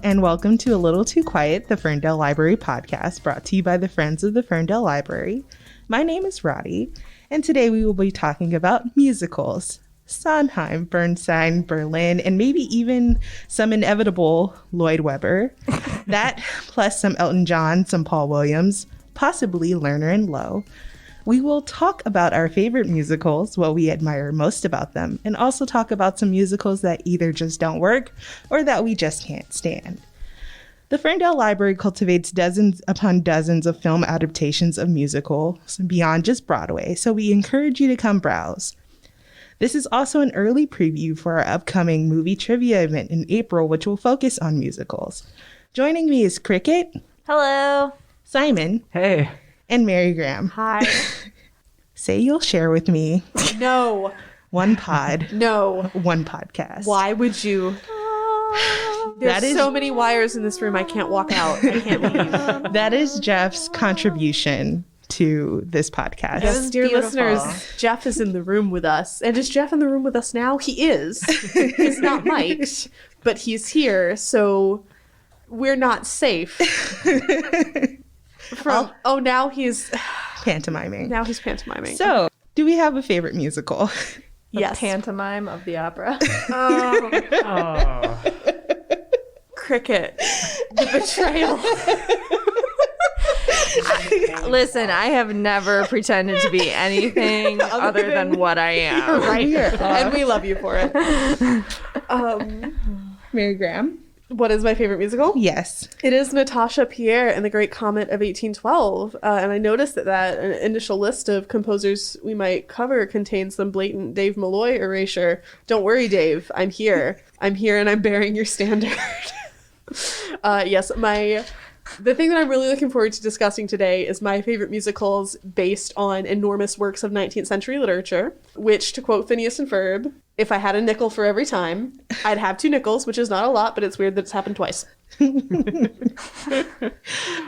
and welcome to A Little Too Quiet, the Ferndale Library podcast, brought to you by the Friends of the Ferndale Library. My name is Rodi, and today we will be talking about musicals. Sondheim, Bernstein, Berlin, and maybe even some inevitable Lloyd Webber. That, plus some Elton John, some Paul Williams, possibly Lerner and Lowe. We will talk about our favorite musicals, what we admire most about them, and also talk about some musicals that either just don't work or that we just can't stand. The Ferndale Library cultivates dozens upon dozens of film adaptations of musicals beyond just Broadway, so we encourage you to come browse. This is also an early preview for our upcoming movie trivia event in April, which will focus on musicals. Joining me is Kricket. Hello. Simon. Hey. And Mary Grahame. Hi. Say you'll share with me. No. One pod. No. One podcast. Why would you? There's so many wires in this room. I can't walk out. I can't leave. That is Jeff's contribution to this podcast. Yes, dear listeners, Jeff is in the room with us. And is Jeff in the room with us now? He is. He's not mic'd, but he's here. So we're not safe. Now he's pantomiming. Now he's pantomiming. So, do we have a favorite musical? Yes. Pantomime of the opera. Kricket. The betrayal. Listen, I have never pretended to be anything other than what I am. Right here. And we love you for it. Mary Grahame? What is my favorite musical? Yes. It is Natasha, Pierre, and the Great Comet of 1812. And I noticed that an initial list of composers we might cover contains some blatant Dave Malloy erasure. Don't worry, Dave. I'm here. I'm here and I'm bearing your standard. Yes, the thing that I'm really looking forward to discussing today is my favorite musicals based on enormous works of 19th century literature, which, to quote Phineas and Ferb, if I had a nickel for every time, I'd have 2 nickels, which is not a lot, but it's weird that it's happened twice.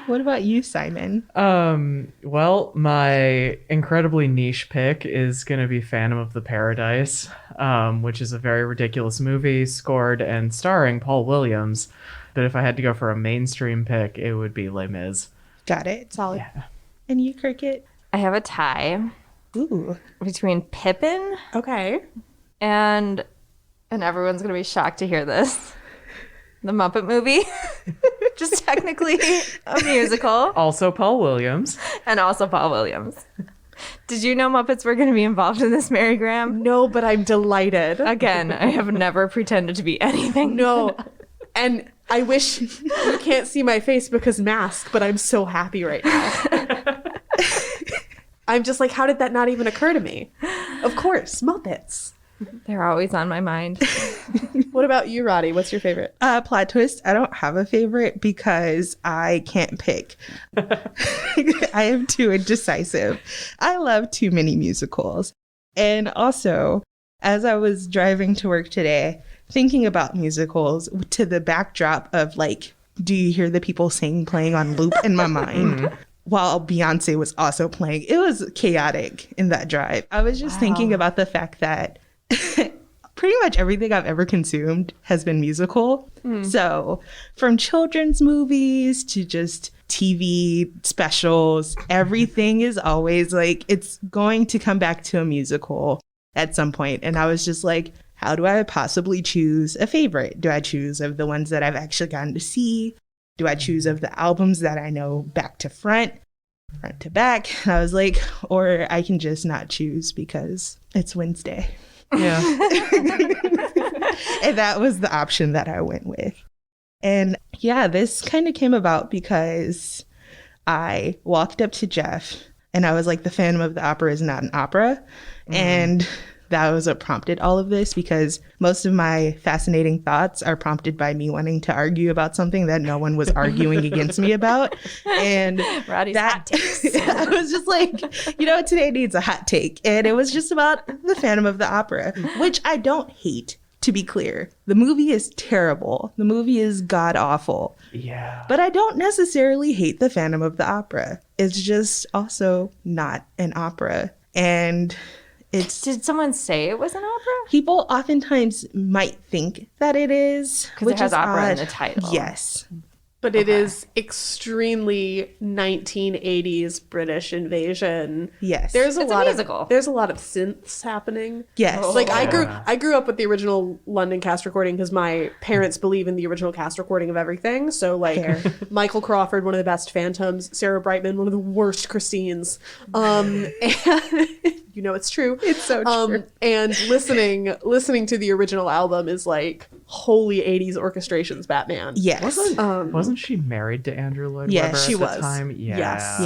What about you, Simon? Well, my incredibly niche pick is going to be Phantom of the Paradise, which is a very ridiculous movie scored and starring Paul Williams. But if I had to go for a mainstream pick, it would be Les Mis. Got it. Solid. Yeah. And you, Kricket? I have a tie between Pippin Okay. and everyone's going to be shocked to hear this. The Muppet movie. Just technically a musical. Also Paul Williams. And also Paul Williams. Did you know Muppets were going to be involved in this, Mary Grahame? No, but I'm delighted. Again, I have never pretended to be anything. No. And I wish you can't see my face because mask, but I'm so happy right now. I'm just like, how did that not even occur to me? Of course, Muppets. They're always on my mind. What about you, Rodi? What's your favorite? Plot twist. I don't have a favorite because I can't pick. I am too indecisive. I love too many musicals. And also, as I was driving to work today, thinking about musicals to the backdrop of like, Do You Hear the People Sing playing on loop in my mind while Beyonce was also playing. It was chaotic in that drive. I was just thinking about the fact that pretty much everything I've ever consumed has been musical. So from children's movies to just TV specials, everything is always like, it's going to come back to a musical at some point. And I was just like, how do I possibly choose a favorite? Do I choose of the ones that I've actually gotten to see? Do I choose of the albums that I know back to front to back? And I was like, or I can just not choose because it's Wednesday. Yeah. And that was the option that I went with. And yeah, this kind of came about because I walked up to Jeff and I was like, the Phantom of the Opera is not an opera. And that was what prompted all of this, because most of my fascinating thoughts are prompted by me wanting to argue about something that no one was arguing against me about. And Rodi's hot takes. I was just like, today needs a hot take. And it was just about the Phantom of the Opera, which I don't hate, to be clear. The movie is terrible. The movie is god awful. Yeah. But I don't necessarily hate the Phantom of the Opera. It's just also not an opera. And It's Did someone say it was an opera? people oftentimes might think that it is, Because it which has is opera in odd. the title. Yes. But it is extremely 1980s British invasion. Yes. There's a It's a lot musical. of there's a lot of synths happening. Yes. Like Yeah. I grew up with the original London cast recording because my parents believe in the original cast recording of everything. So like Fair. Michael Crawford, one of the best Phantoms, Sarah Brightman, one of the worst Christines. And you know it's true. It's so true. And listening to the original album is like holy 80s orchestrations Batman. Yes. Wasn't she married to Andrew Lloyd Yes, Webber she at was. the time? Yeah. Yes.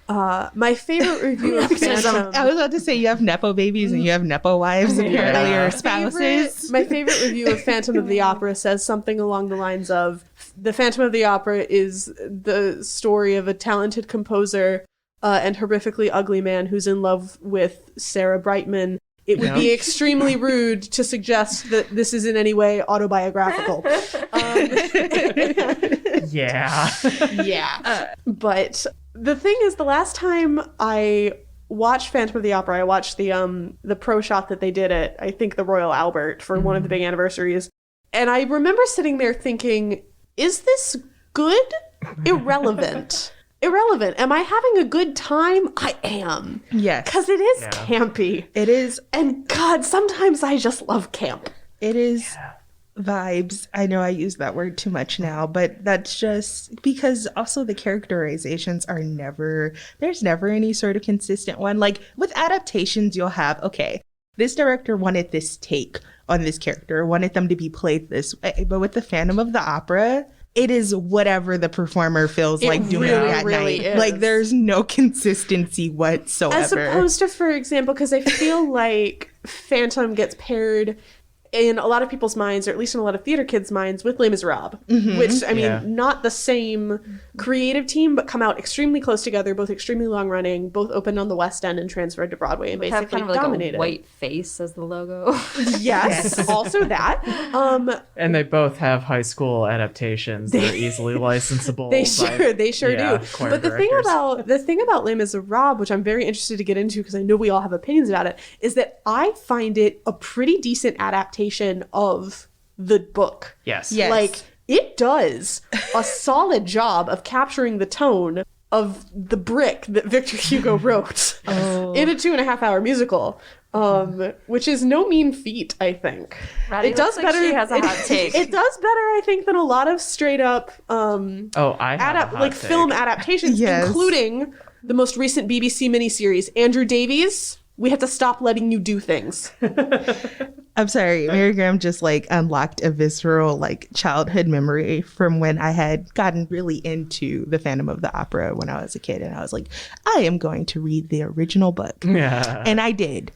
Yeah. My favorite review of Phantom. I was about to say you have Nepo babies and you have Nepo wives, apparently, Yeah. or spouses. My favorite review of Phantom of the Opera says something along the lines of, the Phantom of the Opera is the story of a talented composer and horrifically ugly man who's in love with Sarah Brightman. It would be extremely rude to suggest that this is in any way autobiographical. Yeah. Yeah. But the thing is, the last time I watched Phantom of the Opera, I watched the pro shot that they did at, I think, the Royal Albert for one of the big anniversaries. And I remember sitting there thinking, is this good? Irrelevant. Irrelevant. Am I having a good time? I am. Yes. Because it is Yeah. campy. It is. And God, sometimes I just love camp. It is vibes. I know I use that word too much now, but that's just because also the characterizations are there's never any sort of consistent one. Like with adaptations, you'll have, okay, this director wanted this take on this character, wanted them to be played this way. But with the Phantom of the Opera, it is whatever the performer feels It like doing really, at really night. is. Like there's no consistency whatsoever. As opposed to, for example, because I feel like Phantom gets paired in a lot of people's minds, or at least in a lot of theater kids' minds, with Les Miserables, which, I mean, Yeah. not the same creative team, but come out extremely close together, both extremely long running, both opened on the West End and transferred to Broadway and They have basically kind of like dominated. a white face as the logo. Yes, also that. And they both have high school adaptations that are easily licensable. They sure yeah, do. choir But the directors. thing about Les Miserables, which I'm very interested to get into because I know we all have opinions about it, is that I find it a pretty decent adaptation of the book. Yes. Yes. Like it does a solid job of capturing the tone of the brick that Victor Hugo wrote in a 2.5-hour musical. Which is no mean feat, I think. Rodi looks like she has a hot take. It does better, I think, than a lot of straight up I have a hot take. film adaptations, Yes. including the most recent BBC miniseries, Andrew Davies. We have to stop letting you do things. I'm sorry, Mary Graham just like unlocked a visceral like childhood memory from when I had gotten really into the Phantom of the Opera when I was a kid, and I was like, I am going to read the original book, Yeah. and I did.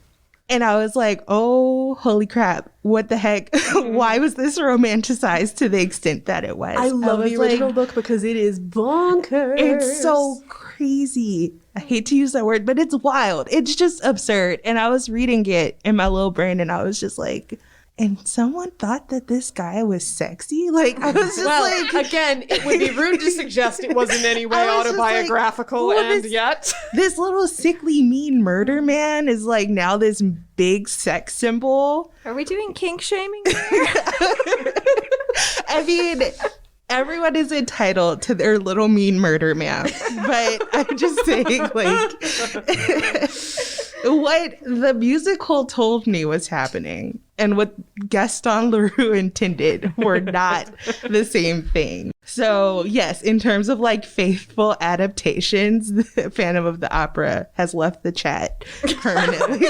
And I was like, oh, holy crap. What the heck? Why was this romanticized to the extent that it was? I love was the like, original book because it is bonkers. it's so crazy. I hate to use that word, but it's wild. It's just absurd. And I was reading it in my little brain and I was just like, and someone thought that this guy was sexy? Like, I was just well, like, again, it would be rude to suggest it was in any way I was just like, autobiographical, well, and this- yet. this little sickly mean murder man is like now this big sex symbol. Are we doing kink shaming here? I mean, everyone is entitled to their little mean murder man. But I'm just saying, like, what the musical told me was happening and what Gaston Leroux intended were not the same thing. So, yes, in terms of like faithful adaptations, the Phantom of the Opera has left the chat permanently.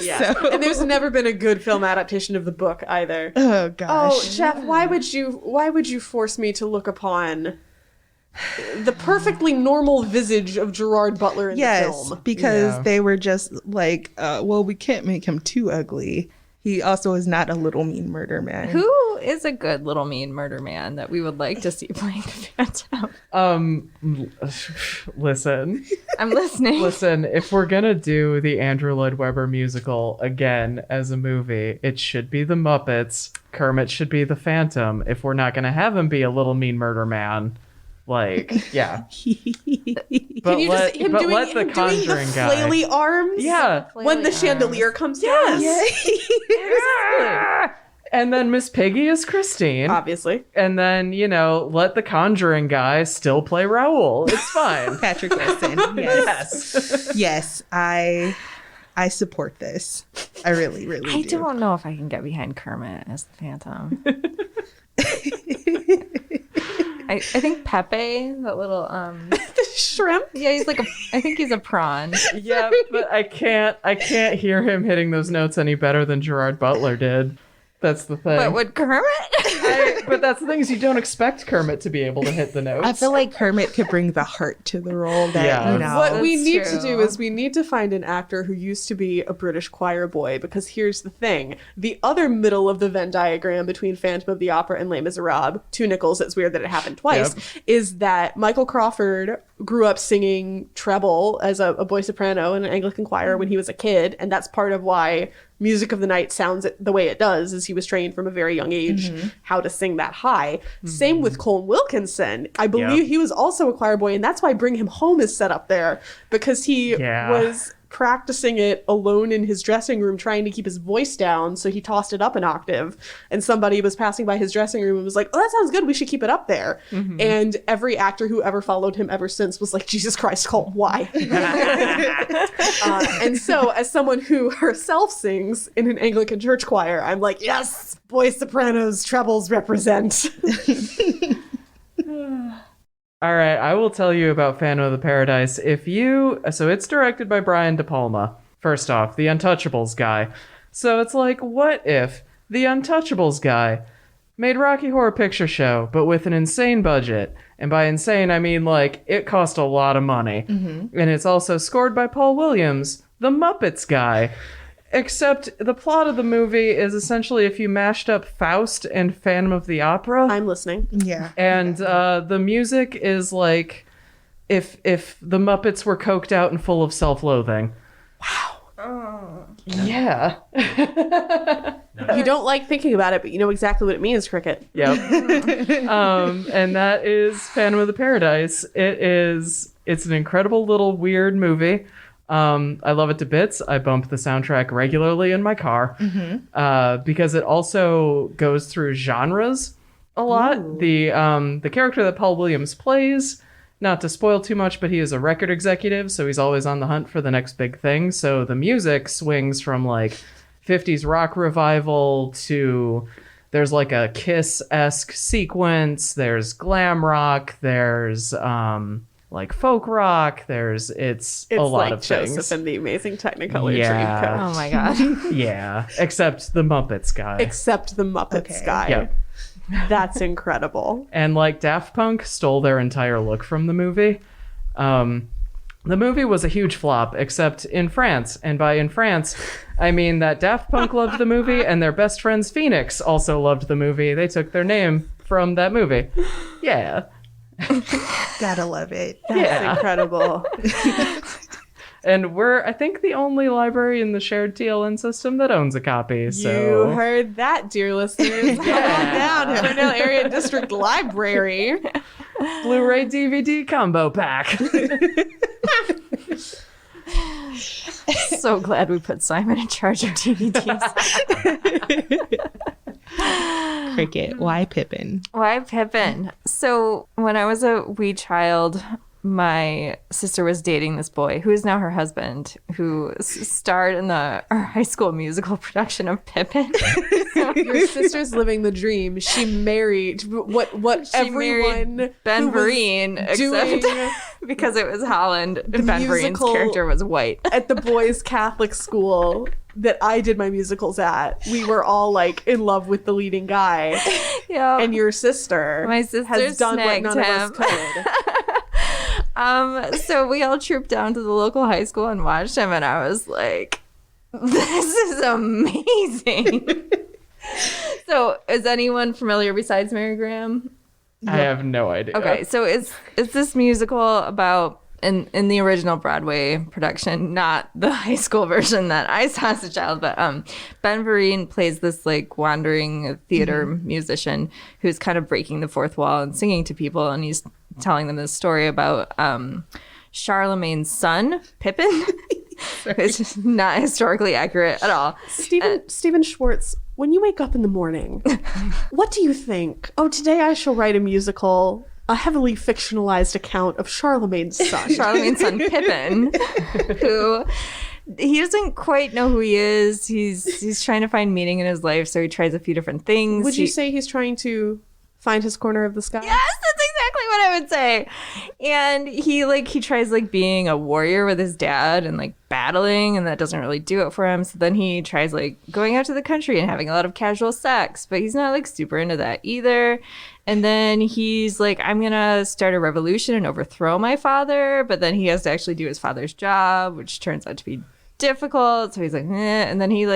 Yeah. So, And there's never been a good film adaptation of the book either. oh gosh. Oh, Jeff, why would you force me to look upon the perfectly normal visage of Gerard Butler in the Yes, film? because Yeah. they were just like, well, we can't make him too ugly. He also is not a little mean murder man. Who is a good little mean murder man that we would like to see playing the Phantom? Listen. I'm listening. Listen, if we're gonna do the Andrew Lloyd Webber musical again as a movie, it should be the Muppets. Kermit should be the Phantom. If we're not gonna have him be a little mean murder man, Like, yeah. Can you just him doing the the Conjuring guy. flaily arms? Yeah. When the chandelier comes down. Exactly. And then Miss Piggy is Christine. Obviously. And then, let the Conjuring guy still play Raoul. It's fine. Patrick Wilson. Yes. Yes, I support this. I really, really do. I don't know if I can get behind Kermit as the Phantom. I think Pepe, that little The shrimp. yeah, I think he's a prawn. Yeah, but I can't hear him hitting those notes any better than Gerard Butler did. That's the thing. But would Kermit? But that's the thing is you don't expect Kermit to be able to hit the notes. I feel like Kermit could bring the heart to the role that, What we That's need true. to do is we need to find an actor who used to be a British choir boy, because here's the thing. The other middle of the Venn diagram between Phantom of the Opera and Les Miserables, two nickels, it's weird that it happened twice, is that Michael Crawford grew up singing treble as a boy soprano in an Anglican choir when he was a kid, and that's part of why Music of the Night sounds the way it does, is he was trained from a very young age how to sing that high. Same with Colin Wilkinson. I believe he was also a choir boy, and that's why Bring Him Home is set up there, because he was practicing it alone in his dressing room, trying to keep his voice down, so he tossed it up an octave, and somebody was passing by his dressing room and was like, oh, that sounds good, we should keep it up there. And every actor who ever followed him ever since was like, Jesus Christ, Colton, why? And so as someone who herself sings in an Anglican church choir, I'm like, yes, boy sopranos, trebles represent. All right, I will tell you about Phantom of the Paradise. So it's directed by Brian De Palma. First off, the Untouchables guy. So it's like, what if the Untouchables guy made Rocky Horror Picture Show, but with an insane budget? And by insane, I mean, like, it cost a lot of money. And it's also scored by Paul Williams, the Muppets guy. Except the plot of the movie is essentially if you mashed up Faust and Phantom of the Opera. I'm listening. Yeah. And the music is like if the Muppets were coked out and full of self-loathing. Wow. Yeah. You don't like thinking about it, but you know exactly what it means, Kricket. Yep. And that is Phantom of the Paradise. It's an incredible little weird movie. I love it to bits. I bump the soundtrack regularly in my car because it also goes through genres a lot. Ooh. The character that Paul Williams plays, not to spoil too much, but he is a record executive, so he's always on the hunt for the next big thing. So the music swings from like 50s rock revival to there's like a Kiss-esque sequence. There's glam rock. There's like folk rock. It's a lot like of things. Joseph and the Amazing Technicolor Yeah. Dreamcoat. Oh my god. Yeah, except the Muppets guy. Except the Muppets guy. Yep. That's incredible. And like Daft Punk stole their entire look from the movie. The movie was a huge flop, except in France. And by in France, I mean that Daft Punk loved the movie and their best friends Phoenix also loved the movie. They took their name from that movie. Yeah. Gotta love it. That's incredible. And we're, I think, the only library in the shared TLN system that owns a copy. So You heard that, dear listeners. Come on down to Cornell Area District Library. Blu-ray DVD combo pack. So glad we put Simon in charge of DVDs. Kricket, why Pippin? Why Pippin? So when I was a wee child, my sister was dating this boy who is now her husband, who starred in our high school musical production of Pippin. Your sister's living the dream. She married what She everyone married Ben who was Vereen, doing except because it was Holland. Ben Vereen's musical character was white. at the boys' Catholic school that I did my musicals at. We were all like in love with the leading guy, Yeah, and your sister My sister has done what snagged none of us him. could. So we all trooped down to the local high school and watched him, and I was like, "This is amazing." So, is anyone familiar besides Mary Graham? I have no idea. Okay, so it's this musical about in the original Broadway production, not the high school version that I saw as a child, but Ben Vereen plays this like wandering theater musician who's kind of breaking the fourth wall and singing to people, and he's telling them this story about Charlemagne's son, Pippin. It's just not historically accurate at all. Stephen Schwartz, when you wake up in the morning, what do you think? Oh, today I shall write a musical, a heavily fictionalized account of Charlemagne's son. Charlemagne's son, Pippin, who he doesn't quite know who he is. He's trying to find meaning in his life, so he tries a few different things. Would you say he's trying to find his corner of the sky? Yes, that's exactly what I would say. And he tries like being a warrior with his dad and like battling, and that doesn't really do it for him. So then he tries like going out to the country and having a lot of casual sex, but he's not like super into that either. And then he's like, I'm gonna start a revolution and overthrow my father, but then he has to actually do his father's job, which turns out to be difficult. So he's like, eh. And then he's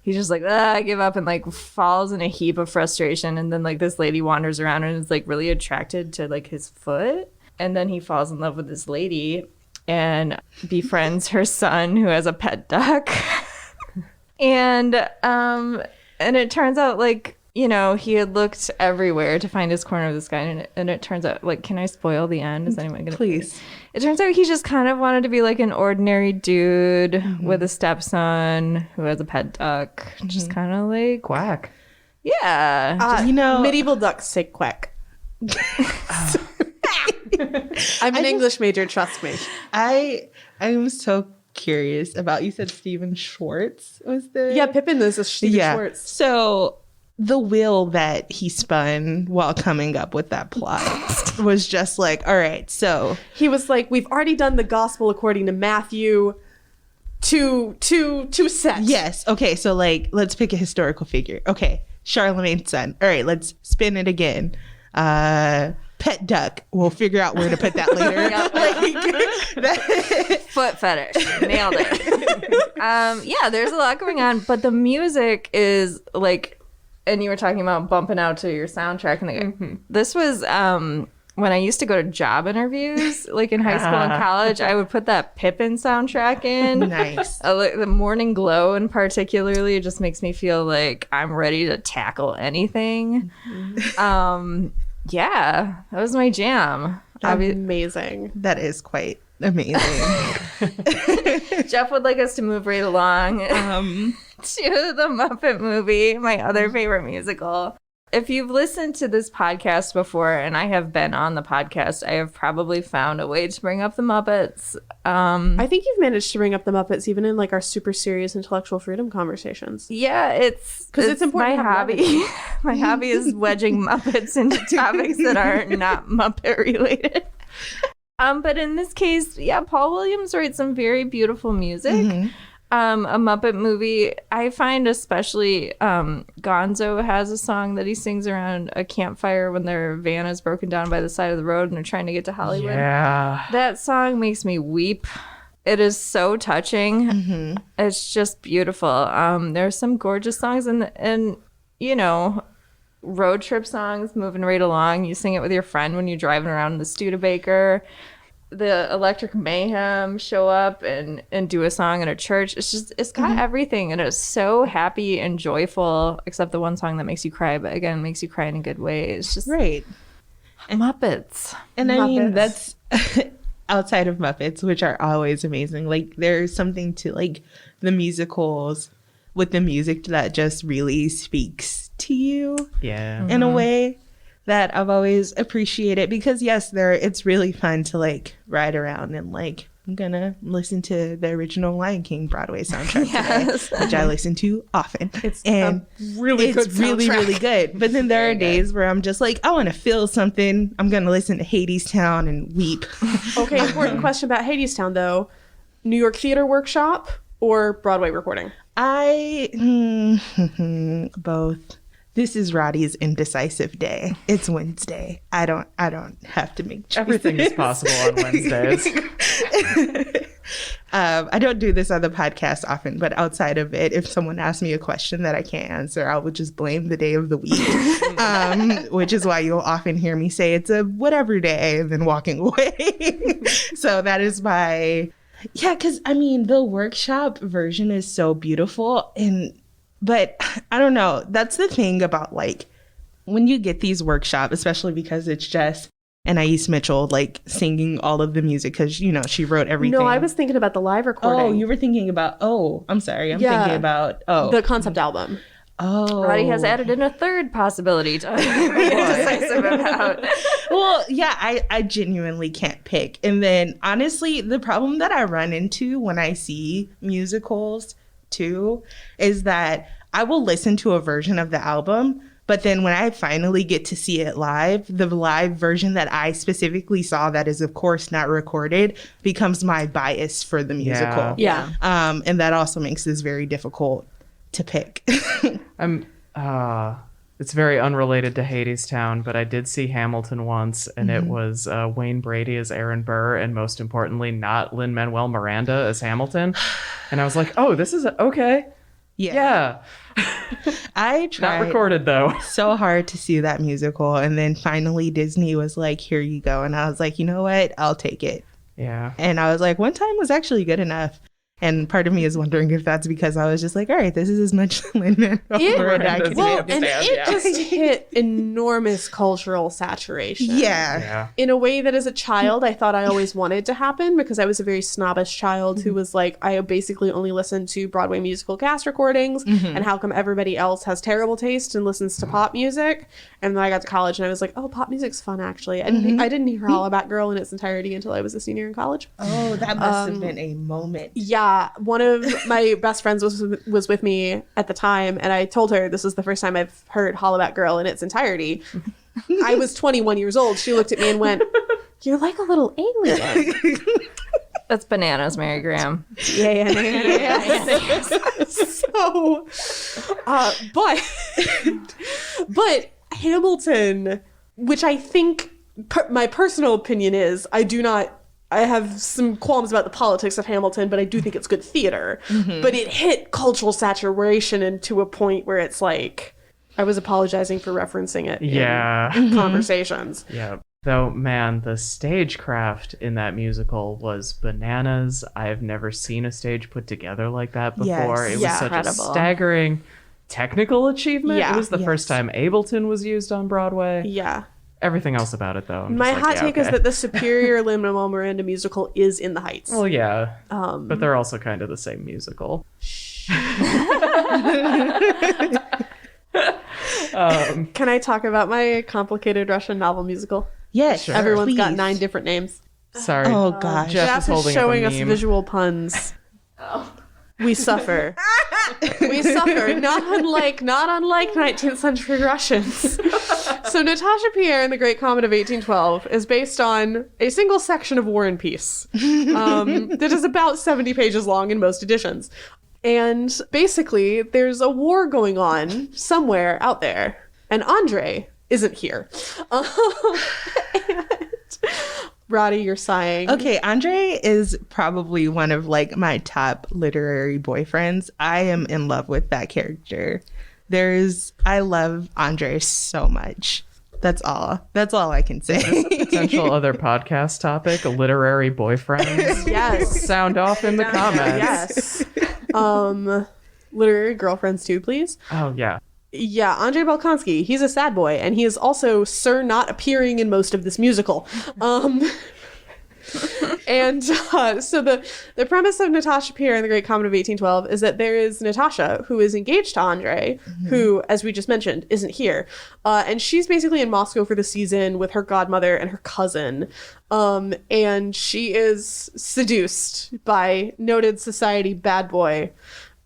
just like, I give up, and like falls in a heap of frustration. And then like this lady wanders around and is like really attracted to like his foot. And then he falls in love with this lady and befriends her son, who has a pet duck. And it turns out like, you know, he had looked everywhere to find his corner of the sky, and it turns out, like, can I spoil the end? Is anyone gonna Please? It turns out he just kind of wanted to be like an ordinary dude with a stepson who has a pet duck, just kind of like Quack. yeah. You know, medieval ducks say quack. I'm an English major, trust me. I'm so curious about, you said Stephen Schwartz was the Pippin is a Stephen Schwartz. So the wheel that he spun while coming up with that plot was just like, all right, so He was like, we've already done the gospel according to Matthew. Two sets. yes, okay, so like let's pick a historical figure. Okay, Charlemagne's son. All right, let's spin it again. Pet duck. We'll figure out where to put that later. Foot fetish. Nailed it. Yeah, there's a lot going on, but the music is like, and you were talking about bumping out to your soundtrack, and this was when I used to go to job interviews, like in high school and college. I would put that Pippin soundtrack in. Nice. The Morning Glow, in particularly, it just makes me feel like I'm ready to tackle anything. Yeah, that was my jam. Amazing. That is quite amazing. Jeff would like us to move right along to the Muppet Movie, my other favorite musical. If you've listened to this podcast before, and I have been on the podcast, I have probably found a way to bring up the Muppets. I think you've managed to bring up the Muppets even in like our super serious intellectual freedom conversations. Yeah, it's important. My to have hobby. My hobby is wedging Muppets into topics that are not Muppet related. But in this case, yeah, Paul Williams writes some very beautiful music. A Muppet Movie, I find especially Gonzo has a song that he sings around a campfire when their van is broken down by the side of the road and they're trying to get to Hollywood. Yeah. That song makes me weep. It is so touching. It's just beautiful. There's some gorgeous songs and you know, road trip songs, moving right along. You sing it with your friend when you're driving around in the Studebaker. The Electric Mayhem show up and do a song in a church. It's got everything, and it's so happy and joyful, except the one song that makes you cry, but again, makes you cry in a good way. It's just Right. Muppets. And I mean, Muppets. that's outside of Muppets, which are always amazing. Like, there's something to like the musicals with the music that just really speaks to you Yeah. in a way that I've always appreciated, because yes, it's really fun to like ride around and like, I'm gonna listen to the original Lion King Broadway soundtrack Yes. today, which I listen to often. It's and really good it's really, soundtrack. really good. But then there are days where I'm just like, I want to feel something. I'm gonna listen to Hadestown and weep. Okay, important question about Hadestown though. New York Theater Workshop or Broadway recording? Both. This is Rodi's indecisive day. It's Wednesday. I don't have to make choices. Everything is possible on Wednesdays. I don't do this on the podcast often, but outside of it, if someone asks me a question that I can't answer, I would just blame the day of the week, which is why you'll often hear me say it's a whatever day and then walking away. So that is yeah, because I mean, the workshop version is so beautiful, but I don't know. That's the thing about like when you get these workshops, especially because it's just Anais Mitchell like singing all of the music because, you know, she wrote everything. No, I was thinking about the live recording. Oh, you were thinking about, I'm sorry. I'm thinking about, the concept album. Oh. Rodi has added in a third possibility to be indecisive about. Well, yeah, I genuinely can't pick. And then honestly, the problem that I run into when I see musicals too is that I will listen to a version of the album, but then when I finally get to see it live, the live version that I specifically saw that is of course not recorded becomes my bias for the musical. Yeah. And that also makes this very difficult to pick. It's very unrelated to Hadestown, but I did see Hamilton once, and it was Wayne Brady as Aaron Burr, and most importantly, not Lin-Manuel Miranda as Hamilton. And I was like, oh, this is okay. Yeah. I tried Not recorded, though. so hard to see that musical, and then finally Disney was like, here you go. And I was like, you know what? I'll take it. Yeah. And I was like, one time was actually good enough. And part of me is wondering if that's because I was just like, all right, this is as much Lin-Manuel Miranda I can Well, do. and it just hit enormous cultural saturation. Yeah. In a way that as a child, I thought I always wanted to happen because I was a very snobbish child who was like, I basically only listened to Broadway musical cast recordings. And how come everybody else has terrible taste and listens to pop music? And then I got to college and I was like, oh, pop music's fun, actually. I didn't hear All About Girl in its entirety until I was a senior in college. Oh, that must have been a moment. Yeah, one of my best friends was with me at the time, and I told her this is the first time I've heard Hollaback Girl in its entirety. I was 21 years old. She looked at me and went, "You're like a little alien." That's bananas, Mary Graham. Yeah. So, but Hamilton, which I think my personal opinion is, I have some qualms about the politics of Hamilton, but I do think it's good theater. But it hit cultural saturation and to a point where it's like, I was apologizing for referencing it in conversations. Yeah. Though, man, the stagecraft in that musical was bananas. I've never seen a stage put together like that before. Yes. It was such Incredible. a staggering technical achievement. Yeah. It was the first time Ableton was used on Broadway. Yeah. Everything else about it, though. My hot take is that the superior Lin-Manuel Miranda musical is In the Heights. Well, yeah. But they're also kind of the same musical. Can I talk about my complicated Russian novel musical? Yes, Sure. Everyone's got please. 9 different names. Sorry. Oh, gosh. Jeff is holding showing up a us meme. visual puns. We suffer. We suffer. Not unlike 19th century Russians. So Natasha, Pierre, and the Great Comet of 1812 is based on a single section of War and Peace that is about 70 pages long in most editions. And basically, there's a war going on somewhere out there, and Andre isn't here. And Rodi, you're sighing. Okay, Andre is probably one of like my top literary boyfriends. I am in love with that character. I love Andre so much. That's all I can say. Potential other podcast topic, literary boyfriends. Yes. Sound off in the comments. Yes. Literary girlfriends too, please. Oh, yeah. Yeah, Andrei Balkonsky, he's a sad boy, and he is also Sir not appearing in most of this musical. And so the premise of Natasha, Pierre, and the Great Comet of 1812 is that there is Natasha, who is engaged to Andre, who, as we just mentioned, isn't here. And she's basically in Moscow for the season with her godmother and her cousin. And she is seduced by noted society bad boy,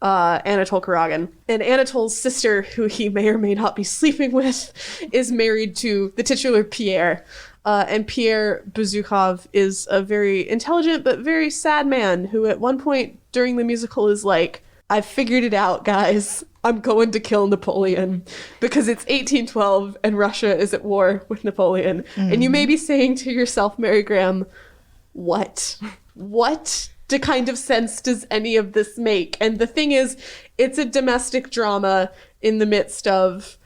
Anatole Kuragin. And Anatole's sister, who he may or may not be sleeping with, is married to the titular Pierre. And Pierre Bezukhov is a very intelligent but very sad man who at one point during the musical is like, I've figured it out, guys. I'm going to kill Napoleon because it's 1812 and Russia is at war with Napoleon. And you may be saying to yourself, Mary Graham, what kind of sense does any of this make? And the thing is, it's a domestic drama in the midst of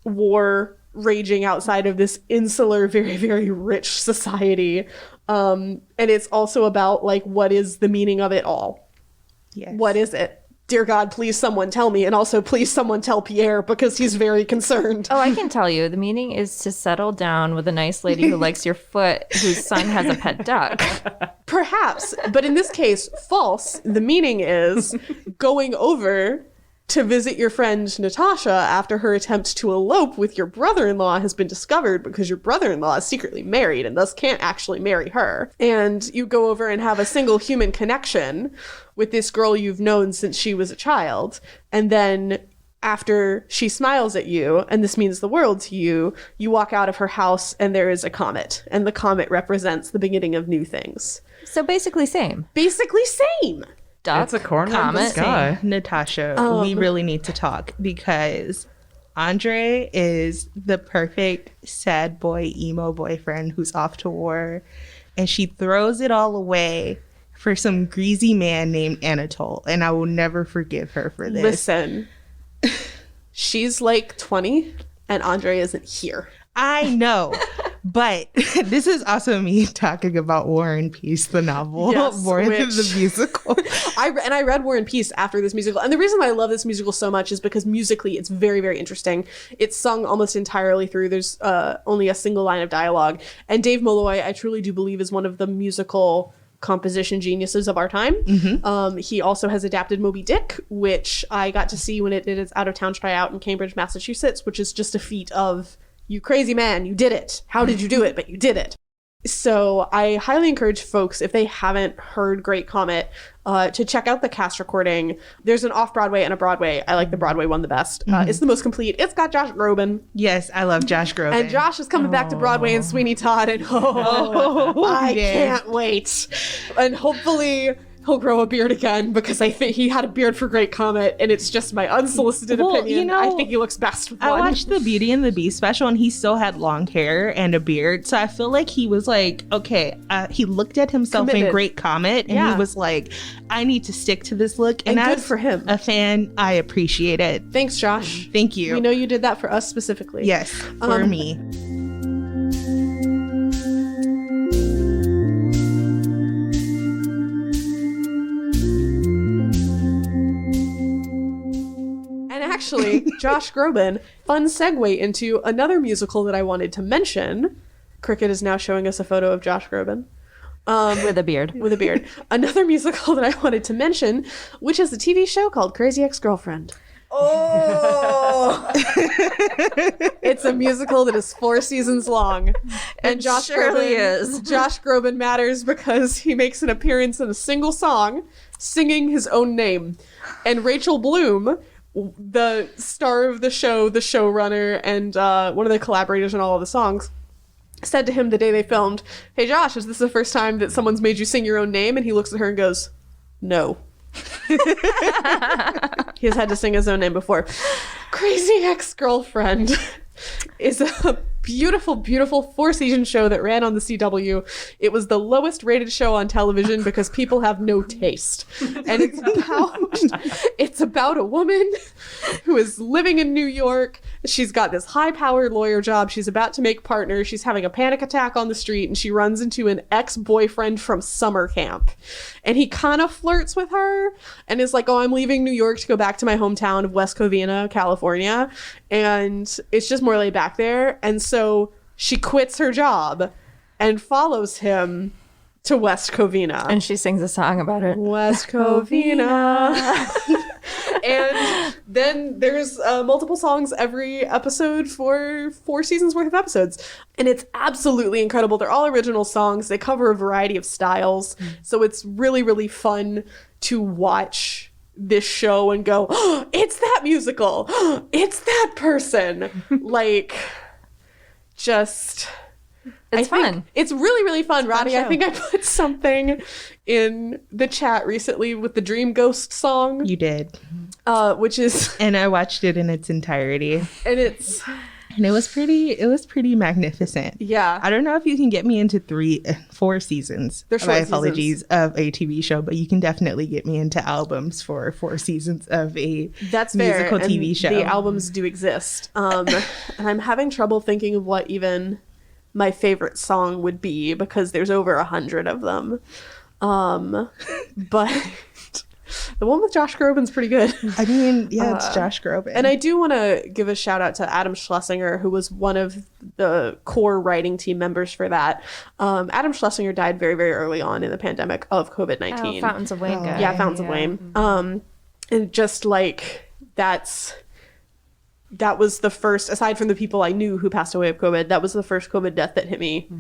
war raging outside of this insular, very, very rich society. And it's also about, like, what is the meaning of it all? Yes. What is it? dear God, please someone tell me, and also please someone tell Pierre because he's very concerned. Oh, I can tell you. The meaning is to settle down with a nice lady who likes your foot, whose son has a pet duck. Perhaps, but in this case, false. The meaning is going over to visit your friend Natasha after her attempt to elope with your brother-in-law has been discovered because your brother-in-law is secretly married and thus can't actually marry her. And you go over and have a single human connection with this girl you've known since she was a child. And then after she smiles at you, and this means the world to you, you walk out of her house and there is a comet. And the comet represents the beginning of new things. So basically same. Basically same. Duck, It's a corner of the comet. sky. Natasha, we really need to talk because Andre is the perfect sad boy, emo boyfriend who's off to war, and she throws it all away for some greasy man named Anatole, and I will never forgive her for this. Listen, she's like 20 and Andre isn't here. I know, but this is also me talking about War and Peace, the novel, Yes, more than the musical. I read War and Peace after this musical. And the reason why I love this musical so much is because musically it's very, very interesting. It's sung almost entirely through. There's only a single line of dialogue. And Dave Malloy, I truly do believe, is one of the musical composition geniuses of our time. He also has adapted Moby Dick, which I got to see when it did its out-of-town tryout in Cambridge, Massachusetts, which is just a feat of, you crazy man, you did it. How did you do it? But you did it. So I highly encourage folks, if they haven't heard Great Comet, to check out the cast recording. There's an off-Broadway and a Broadway. I like the Broadway one the best. It's the most complete. It's got Josh Groban. Yes, I love Josh Groban. And Josh is coming back to Broadway in Sweeney Todd. And I can't wait. And hopefully he'll grow a beard again, because I think he had a beard for Great Comet, and it's just my unsolicited opinion. You know, I think he looks best with one. I watched the Beauty and the Beast special, and he still had long hair and a beard. So I feel like he was like, okay, he looked at himself Committed. in Great Comet, and he was like, I need to stick to this look. And good as for him. a fan, I appreciate it. Thanks, Josh. Thank you. We know you did that for us specifically. Yes, for me. Actually, Josh Groban, fun segue into another musical that I wanted to mention. Kricket is now showing us a photo of Josh Groban. With a beard. With a beard. Another musical that I wanted to mention, which is a TV show called Crazy Ex-Girlfriend. Oh! It's a musical that is 4 seasons long. And Josh Groban matters because he makes an appearance in a single song, singing his own name. And Rachel Bloom, the star of the show, the showrunner, and one of the collaborators on all of the songs, said to him the day they filmed, "Hey Josh, is this the first time that someone's made you sing your own name?" And he looks at her and goes, "No." He has had to sing his own name before. Crazy Ex-Girlfriend is a beautiful, beautiful 4-season show that ran on the CW. It was the lowest rated show on television because people have no taste. And it's about a woman who is living in New York. She's got this high-powered lawyer job. She's about to make partner. She's having a panic attack on the street, and she runs into an ex-boyfriend from summer camp. And he kind of flirts with her and is like, "Oh, I'm leaving New York to go back to my hometown of West Covina, California." And it's just more laid back there. And so she quits her job and follows him to West Covina. And she sings a song about it. West Covina. And then there's multiple songs every episode for 4 seasons worth of episodes. And it's absolutely incredible. They're all original songs. They cover a variety of styles. So it's really, really fun to watch this show and go, "Oh, it's that musical. Oh, it's that person." Like, just... It's fun. It's really, really fun, Rodi. show. I think I put something in the chat recently with the Dream Ghost song. You did. Which is... And I watched it in its entirety. And it's... And it was pretty magnificent. Yeah. I don't know if you can get me into 4 seasons. They're short apologies of a TV show, but you can definitely get me into albums for 4 seasons of a That's musical fair. TV And show. the albums do exist. And I'm having trouble thinking of what even my favorite song would be because there's over 100 of them. But the The one with Josh Groban's pretty good. I mean, yeah, it's Josh Groban. And I do want to give a shout out to Adam Schlesinger, who was one of the core writing team members for that. Adam Schlesinger died very, very early on in the pandemic of COVID-19. Oh, Fountains of Wayne guy. Yeah, Fountains of Wayne. And just like that was the first, aside from the people I knew who passed away of COVID, that was the first COVID death that hit me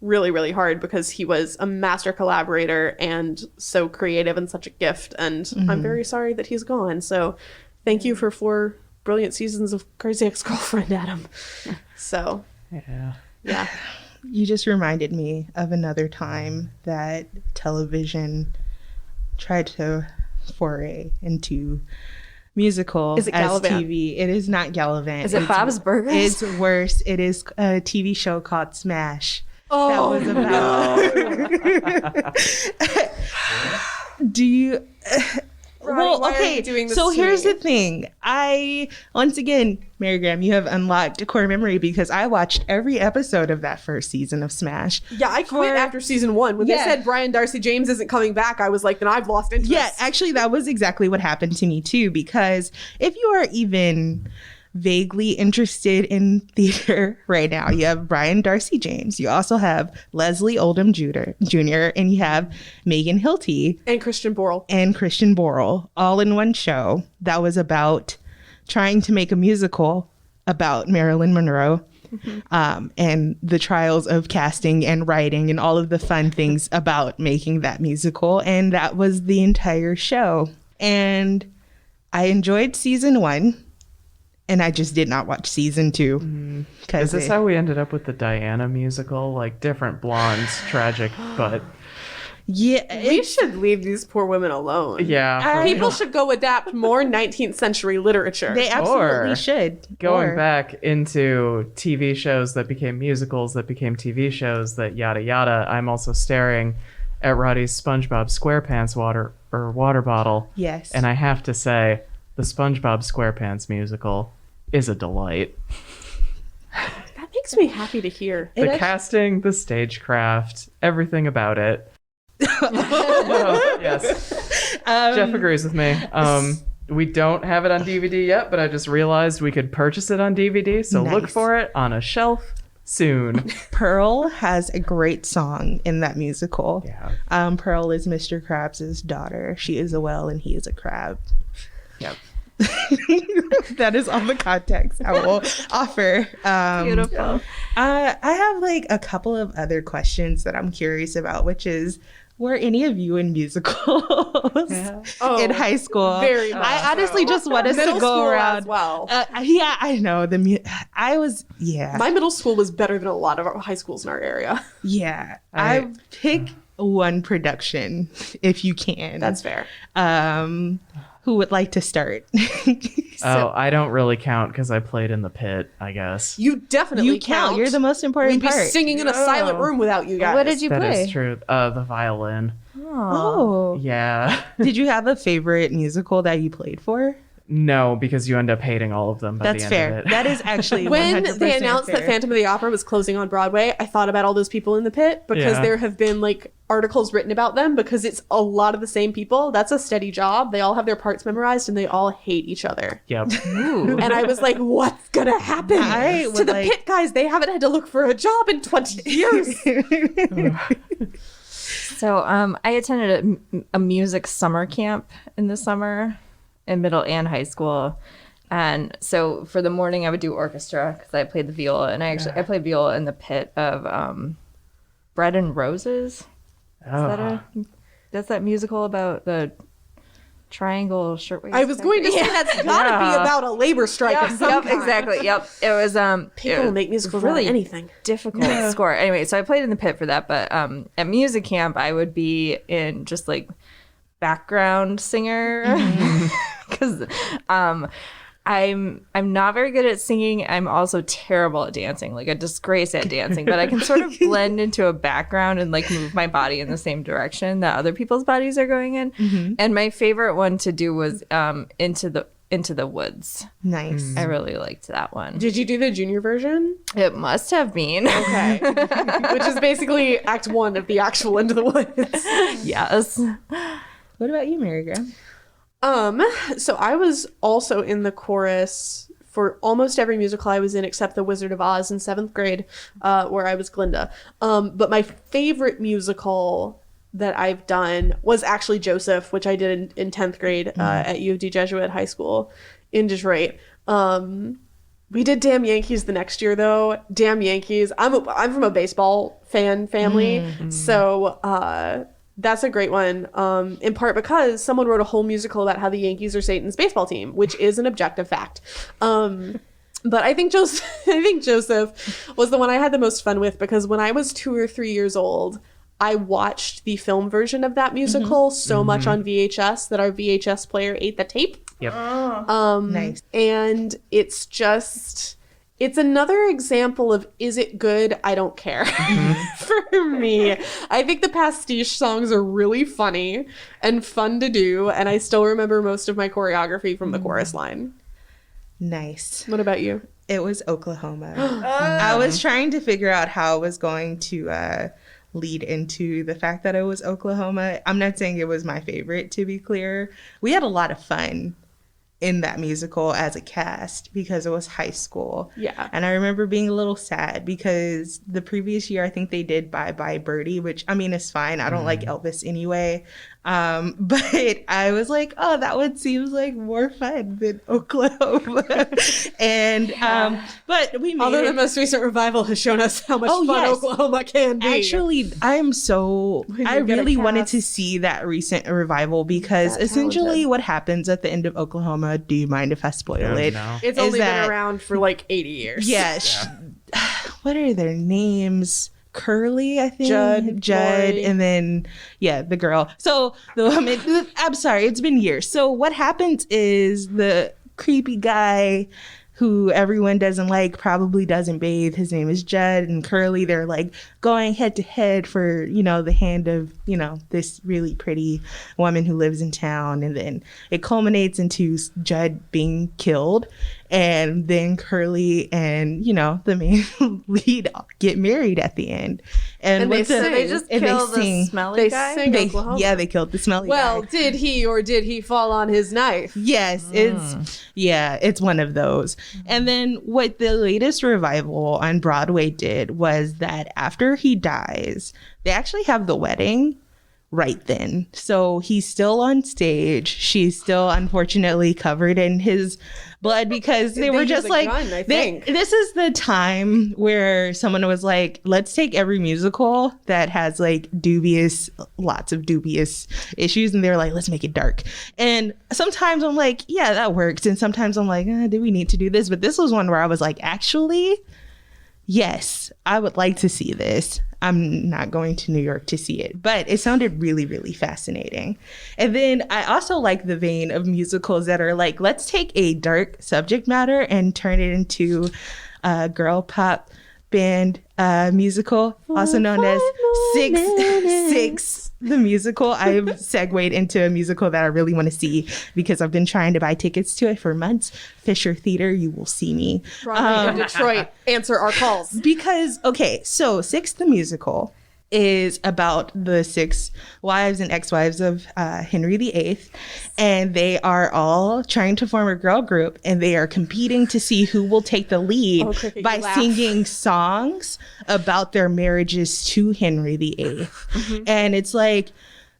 really, really hard, because he was a master collaborator and so creative and such a gift. And I'm very sorry that he's gone. So thank you for 4 brilliant seasons of Crazy Ex-Girlfriend, Adam. So, yeah. You just reminded me of another time that television tried to foray into musical Is it as Gallivant? TV. It is not Gallivant. Is it Bob's Burgers? It's worse. It is a TV show called Smash. Oh, That was about. Do you? Rodi, why are you doing this So to here's me? the thing. Once again, Mary Graham, you have unlocked a core memory, because I watched every episode of that first season of Smash. yeah, I quit after season 1. When they said Brian Darcy James isn't coming back, I was like, then I've lost interest. Yeah, actually, that was exactly what happened to me too, because if you are even vaguely interested in theater right now, you have Brian Darcy James, you also have Leslie Oldham Jr., and you have Megan Hilty And Christian Borle all in one show that was about trying to make a musical about Marilyn Monroe. And the trials of casting and writing and all of the fun things about making that musical. And that was the entire show. And I enjoyed season 1. And I just did not watch season 2. Is this how we ended up with the Diana musical? Like, different blondes, tragic, but Yeah. We should leave these poor women alone. yeah. People should go adapt more 19th century literature. They absolutely Or should. Going Or- back into TV shows that became musicals, that became TV shows, that yada yada, I'm also staring at Rodi's SpongeBob SquarePants water bottle. Yes. And I have to say, the SpongeBob SquarePants musical is a delight. That makes me happy to hear. The casting, the stagecraft, everything about it. Oh, yes. Jeff agrees with me. We don't have it on DVD yet, but I just realized we could purchase it on DVD, so look Nice. for it on a shelf soon. Pearl has a great song in that musical. Yeah. Pearl is Mr. Krabs' daughter. She is a whale and he is a crab. Yep. That is all the context I will offer. Beautiful. I have like a couple of other questions that I'm curious about, which is, were any of you in musicals in high school? Very much I honestly so. just want us Middle to go school around. as well. Yeah, I know. I was, yeah. My middle school was better than a lot of our high schools in our area. Yeah. I pick one production if you can. That's fair. Who would like to start? I don't really count because I played in the pit, I guess. You definitely You count. You're the most important We'd be part. singing in a silent room without you guys. What did you That play? is true. The violin. Oh. Yeah. Did you have a favorite musical that you played for? No, because you end up hating all of them by That's the end fair. of it. That is actually When 100% they announced that fair. Phantom of the Opera was closing on Broadway, I thought about all those people in the pit because Yeah. there have been like articles written about them because it's a lot of the same people. That's a steady job. They all have their parts memorized and they all hate each other. Yep. And I was like, what's gonna happen I to would the like- pit guys? They haven't had to look for a job in 20 years. So I attended a music summer camp in the summer in middle and high school. And so for the morning I would do orchestra because I played the viola. And I played viola in the pit of Bread and Roses. That's that musical about the triangle shirtwaist. I was going to say that's gotta be about a labor strike of some kind. exactly. Yep. It was People make musicals really really anything. difficult score. Anyway, so I played in the pit for that, but at music camp I would be in just like background singer because I'm not very good at singing. I'm also terrible at dancing, like a disgrace at dancing, but I can sort of blend into a background and like move my body in the same direction that other people's bodies are going in. And my favorite one to do was Into the Woods. Nice. I really liked that one. Did you do the junior version? It must have been. Okay. Which is basically act 1 of the actual Into the Woods. Yes. What about you, Mary Graham? So I was also in the chorus for almost every musical I was in except The Wizard of Oz in 7th grade, where I was Glinda. But my favorite musical that I've done was actually Joseph, which I did in 10th grade at U of D Jesuit High School in Detroit. We did Damn Yankees the next year, though. Damn Yankees. I'm from a baseball fan family, so that's a great one. In part because someone wrote a whole musical about how the Yankees are Satan's baseball team, which is an objective fact. But I think Joseph was the one I had the most fun with because when I was 2 or 3 years old, I watched the film version of that musical so much on VHS that our VHS player ate the tape. Yep. Nice. And it's another example of, is it good? I don't care. For me, I think the pastiche songs are really funny and fun to do. And I still remember most of my choreography from the chorus line. Nice. What about you? It was Oklahoma. I was trying to figure out how I was going to lead into the fact that it was Oklahoma. I'm not saying it was my favorite, to be clear. We had a lot of fun in that musical as a cast because it was high school. Yeah. And I remember being a little sad because the previous year I think they did Bye Bye Birdie, which I mean is fine. I don't like Elvis anyway. But I was like, oh, that one seems like more fun than Oklahoma. And but we made Although it. the most recent revival has shown us how much fun yes. Oklahoma can be. Actually, I really wanted to see that recent revival because That essentially talented. what happens at the end of Oklahoma, do you mind if I spoil it? No. It's is only that- been around for like 80 years. Yeah. What are their names? Curly, I think. Judd, Lori. and then the girl. So the woman. I'm sorry, it's been years. So what happens is the creepy guy who everyone doesn't like probably doesn't bathe. His name is Judd, and Curly, they're like going head to head for, the hand of, this really pretty woman who lives in town. And then it culminates into Judd being killed. And then Curly and, the main lead get married at the end. And they with the- sing. They just and kill they sing. the smelly They guy. sing Oklahoma. They killed the smelly Well, guy. did he or did he fall on his knife? Yes, it's one of those. And then what the latest revival on Broadway did was that after he dies, they actually have the wedding right then. So he's still on stage. She's still unfortunately covered in his blood because they were use just a like, gun, I think. this is the time where someone was like, let's take every musical that has like lots of dubious issues, and they're like, let's make it dark. And sometimes I'm like, yeah, that works. And sometimes I'm like, do we need to do this? But this was one where I was like, actually, yes, I would like to see this. I'm not going to New York to see it, but it sounded really, really fascinating. And then I also like the vein of musicals that are like, let's take a dark subject matter and turn it into a girl pop band musical, also known as Six the musical. I've segued into a musical that I really want to see because I've been trying to buy tickets to it for months. Fisher Theater, you will see me. Broadway in Detroit, answer our calls. Because, okay, so Six the musical is about the 6 wives and ex-wives of Henry VIII, and they are all trying to form a girl group, and they are competing to see who will take the lead Kricket, by you laugh. singing songs about their marriages to Henry VIII. And it's like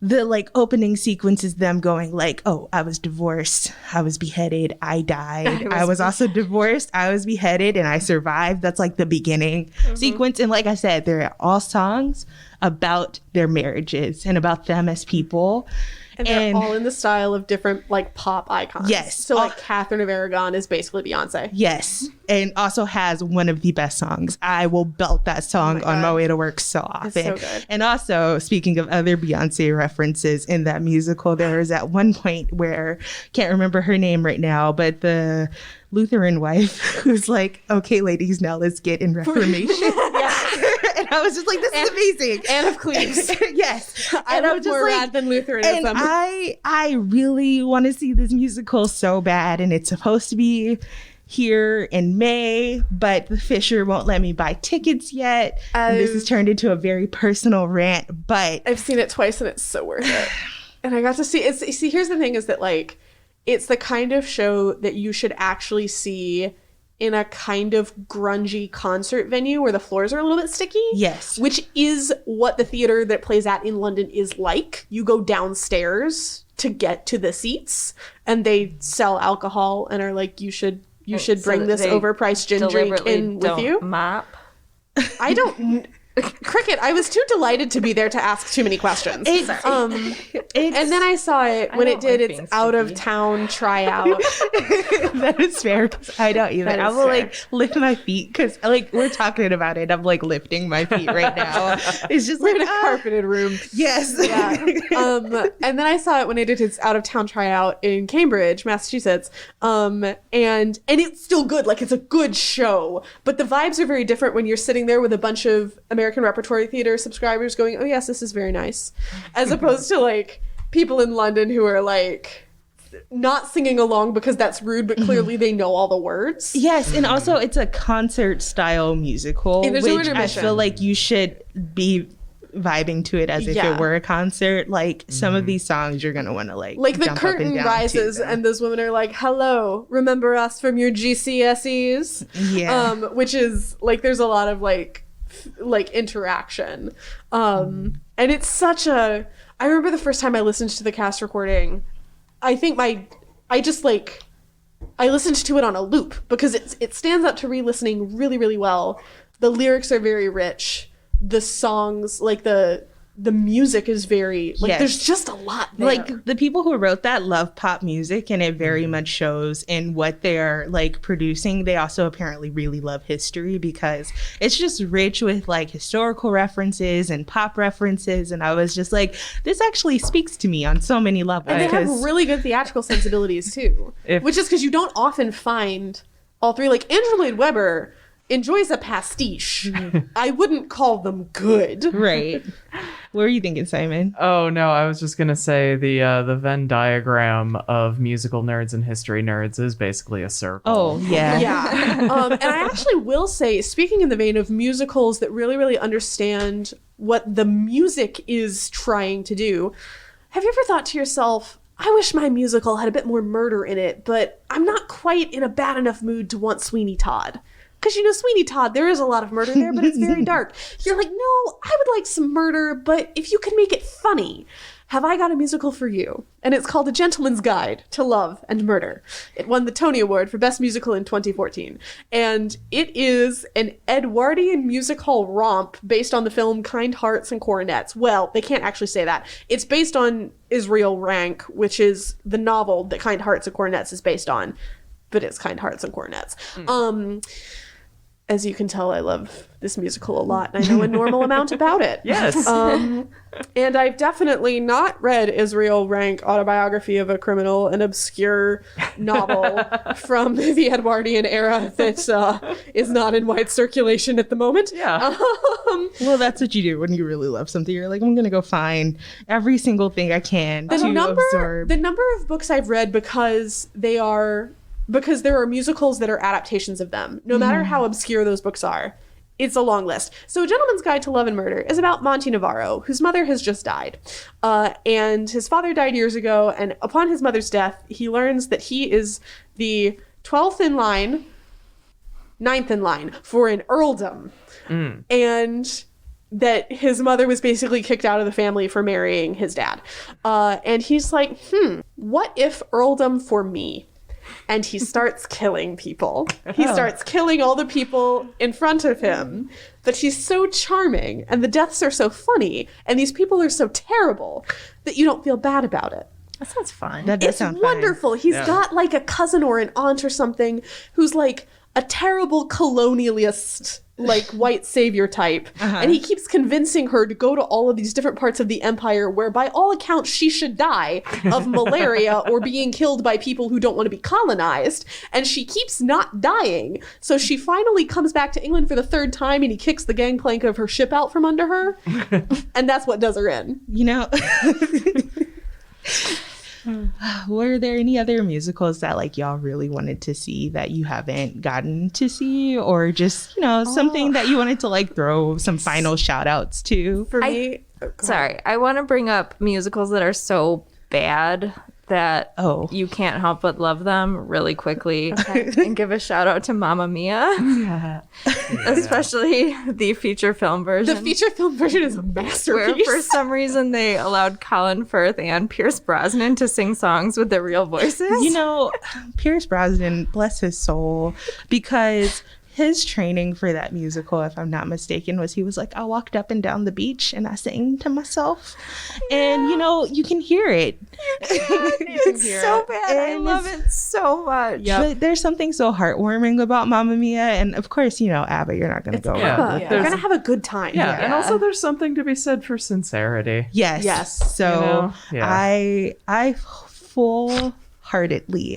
the opening sequence is them going like, oh, I was divorced, I was beheaded, I died, I was also divorced, I was beheaded, and I survived. That's like the beginning sequence. And like I said, they're all songs about their marriages and about them as people. And they're all in the style of different pop icons. Yes. So Catherine of Aragon is basically Beyonce. Yes. And also has one of the best songs. I will belt that song on my way to work so often. so good. And also, speaking of other Beyonce references in that musical, there is at one point where, can't remember her name right now, but the Lutheran wife who's like, okay, ladies, now let's get in Reformation. And I was just like, this is amazing. Anne of Cleves. Yes. I And I love was just more like, rad than Lutheranism. and I really want to see this musical so bad, and it's supposed to be here in May, but the Fisher won't let me buy tickets yet. And this has turned into a very personal rant, but I've seen it twice and it's so worth it. And I got to see it. See, here's the thing is that it's the kind of show that you should actually see in a kind of grungy concert venue where the floors are a little bit sticky. Yes. Which is what the theater that it plays at in London is like. You go downstairs to get to the seats, and they sell alcohol and are like, you should bring this overpriced gin drink in with you. Mop. I don't... Kricket, I was too delighted to be there to ask too many questions. And then I saw it when it did its out-of-town tryout. That is fair. I don't either. I will like lift my feet because like we're talking about it. I'm like lifting my feet right now. It's just like in a carpeted room. Yes. Yeah. And then I saw it when it did its out-of-town tryout in Cambridge, Massachusetts. And it's still good. Like, it's a good show. But the vibes are very different when you're sitting there with a bunch of American Repertory Theater subscribers going, oh yes, this is very nice, as opposed to like people in London who are like not singing along because that's rude, but clearly they know all the words. Yes, and also it's a concert style musical, which I feel like you should be vibing to it as if it were a concert. Like some of these songs you're gonna want to like the curtain rises and those women are like, hello, remember us from your GCSEs? Yeah. Which is like, there's a lot of like interaction. And it's such a... I remember the first time I listened to the cast recording, I think I listened to it on a loop because it stands up to re-listening really, really well. The lyrics are very rich. The songs, like the music is very... Like, there's just a lot there. Like, the people who wrote that love pop music, and it very much shows in what they're, like, producing. They also apparently really love history because it's just rich with, like, historical references and pop references. And I was just like, this actually speaks to me on so many levels. And they have really good theatrical sensibilities, too. Which is because you don't often find all three. Like, Andrew Lloyd Webber enjoys a pastiche. I wouldn't call them good. Right. What were you thinking, Simon? Oh, no, I was just going to say the Venn diagram of musical nerds and history nerds is basically a circle. Oh, yeah. Yeah. And I actually will say, speaking in the vein of musicals that really, really understand what the music is trying to do, have you ever thought to yourself, I wish my musical had a bit more murder in it, but I'm not quite in a bad enough mood to want Sweeney Todd. Because, you know, Sweeney Todd, there is a lot of murder there, but it's very dark. You're like, no, I would like some murder, but if you can make it funny, have I got a musical for you? And it's called A Gentleman's Guide to Love and Murder. It won the Tony Award for Best Musical in 2014. And it is an Edwardian music hall romp based on the film Kind Hearts and Coronets. Well, they can't actually say that. It's based on Israel Rank, which is the novel that Kind Hearts and Coronets is based on. But it's Kind Hearts and Coronets. As you can tell, I love this musical a lot, and I know a normal amount about it. Yes. And I've definitely not read Israel Rank, Autobiography of a Criminal, an obscure novel from the Edwardian era that is not in wide circulation at the moment. Yeah. Well, that's what you do when you really love something. You're like, I'm going to go find every single thing I can to absorb. The number of books I've read because there are musicals that are adaptations of them, no matter how obscure those books are. It's a long list. So A Gentleman's Guide to Love and Murder is about Monty Navarro, whose mother has just died. And his father died years ago, and upon his mother's death, he learns that he is the 9th in line for an earldom. And that his mother was basically kicked out of the family for marrying his dad. And he's like, what if earldom for me? And he starts killing people. He starts killing all the people in front of him. But he's so charming, and the deaths are so funny, and these people are so terrible that you don't feel bad about it. That sounds fun. That does It's sound wonderful. fun. He's got like a cousin or an aunt or something who's like a terrible colonialist, like white savior type. And he keeps convincing her to go to all of these different parts of the empire where by all accounts she should die of malaria or being killed by people who don't want to be colonized. And she keeps not dying. So she finally comes back to England for the 3rd time, and he kicks the gangplank of her ship out from under her. And that's what does her in. You know, were there any other musicals that like y'all really wanted to see that you haven't gotten to see, or just, you know, something that you wanted to like throw some final shout outs to? For me, Sorry, I want to bring up musicals that are so bad that Oh. you can't help but love them really quickly and give a shout out to Mamma Mia, Yeah. especially the feature film version. The feature film version is a where masterpiece. for some reason they allowed Colin Firth and Pierce Brosnan to sing songs with their real voices. You know, Pierce Brosnan, bless his soul, because his training for that musical, if I'm not mistaken, was he was like, I walked up and down the beach and I sang to myself. And, you know, you can hear it. It's so bad. I And love it's- it so much. But there's something so heartwarming about Mamma Mia. And of course, you know, ABBA, you're not going to go Yeah. wrong with You're that. gonna have a good time. Yeah, and Yeah. also there's something to be said for sincerity. Yes. Yes. So You know? Yeah. I full-heartedly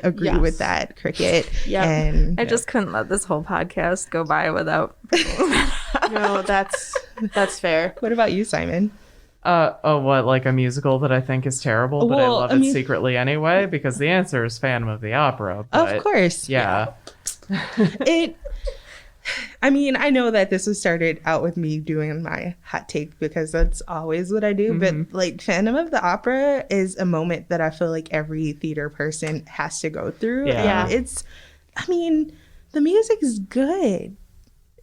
agree Yes. with that, Kricket. Yep. And I just couldn't let this whole podcast go by without. No, that's fair. what about you, Simon? What, like a musical that I think is terrible, but I Well, love I it mean- secretly anyway? Because the answer is Phantom of the Opera. But Of course. Yeah. I mean, I know that this was started out with me doing my hot take because that's always what I do. But like Phantom of the Opera is a moment that I feel like every theater person has to go through. Yeah. And I mean, the music is good.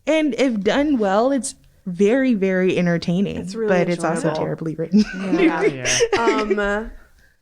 And if done well, it's very, very entertaining. It's really but it's also enjoyable. terribly written. Yeah.